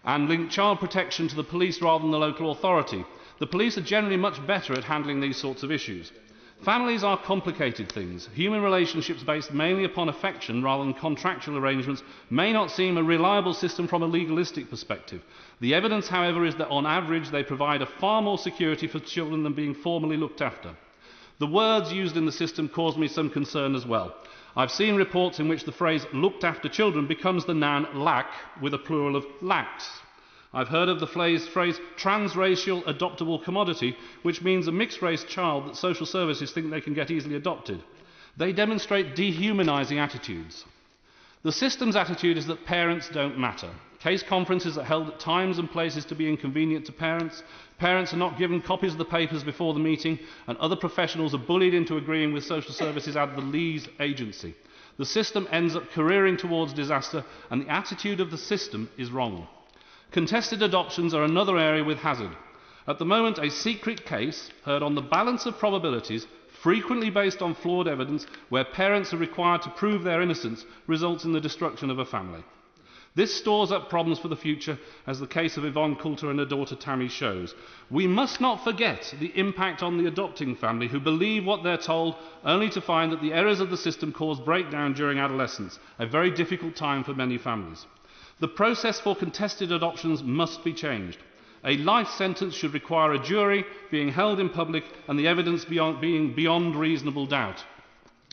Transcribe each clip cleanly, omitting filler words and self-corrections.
and link child protection to the police rather than the local authority. The police are generally much better at handling these sorts of issues. Families are complicated things. Human relationships based mainly upon affection rather than contractual arrangements may not seem a reliable system from a legalistic perspective. The evidence, however, is that on average they provide a far more security for children than being formally looked after. The words used in the system cause me some concern as well. I've seen reports in which the phrase looked after children becomes the noun lack with a plural of lacks. I've heard of the phrase transracial adoptable commodity, which means a mixed-race child that social services think they can get easily adopted. They demonstrate dehumanising attitudes. The system's attitude is that parents don't matter. Case conferences are held at times and places to be inconvenient to parents. Parents are not given copies of the papers before the meeting, and other professionals are bullied into agreeing with social services at the Lees agency. The system ends up careering towards disaster, and the attitude of the system is wrong. Contested adoptions are another area with hazard. At the moment, a secret case, heard on the balance of probabilities, frequently based on flawed evidence, where parents are required to prove their innocence, results in the destruction of a family. This stores up problems for the future, as the case of Yvonne Coulter and her daughter Tammy shows. We must not forget the impact on the adopting family, who believe what they're told, only to find that the errors of the system cause breakdown during adolescence, a very difficult time for many families. The process for contested adoptions must be changed. A life sentence should require a jury being held in public and the evidence being beyond reasonable doubt.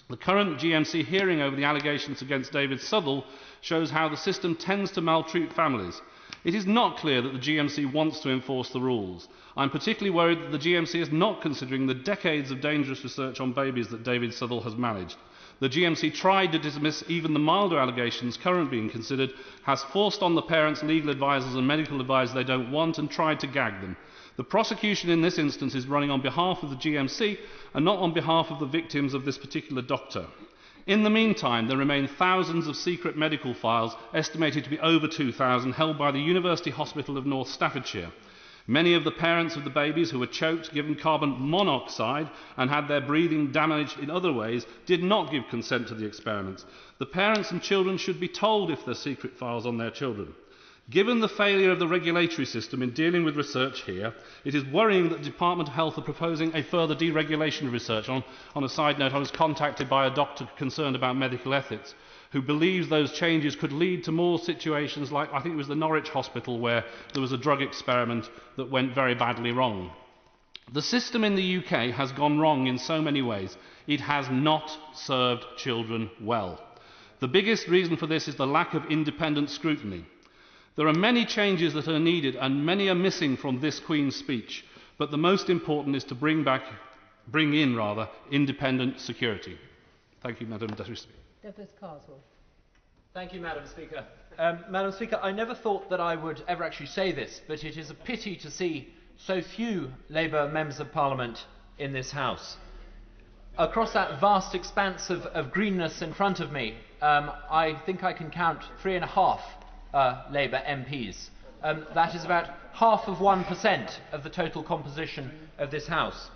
The current GMC hearing over the allegations against David Southall shows how the system tends to maltreat families. It is not clear that the GMC wants to enforce the rules. I'm particularly worried that the GMC is not considering the decades of dangerous research on babies that David Southall has managed. The GMC tried to dismiss even the milder allegations currently being considered, has forced on the parents legal advisers and medical advisers they don't want, and tried to gag them. The prosecution in this instance is running on behalf of the GMC and not on behalf of the victims of this particular doctor. In the meantime, there remain thousands of secret medical files, estimated to be over 2,000, held by the University Hospital of North Staffordshire. Many of the parents of the babies who were choked, given carbon monoxide and had their breathing damaged in other ways did not give consent to the experiments. The parents and children should be told if there are secret files on their children. Given the failure of the regulatory system in dealing with research here, it is worrying that the Department of Health are proposing a further deregulation of research. On a side note, I was contacted by a doctor concerned about medical ethics, who believes those changes could lead to more situations like, I think it was the Norwich Hospital, where there was a drug experiment that went very badly wrong. The system in the UK has gone wrong in so many ways. It has not served children well. The biggest reason for this is the lack of independent scrutiny. There are many changes that are needed, and many are missing from this Queen's speech, but the most important is to bring in independent security. Thank you, Madam Speaker. Douglas Carswell. Thank you, Madam Speaker. Madam Speaker, I never thought that I would ever actually say this, but it is a pity to see so few Labour members of Parliament in this House. Across that vast expanse of greenness in front of me, I think I can count 3.5 Labour MPs. That is about 0.5% of the total composition of this House.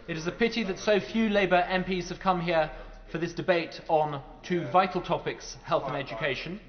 It is a pity that so few Labour MPs have come here for this debate on two vital topics, health and education.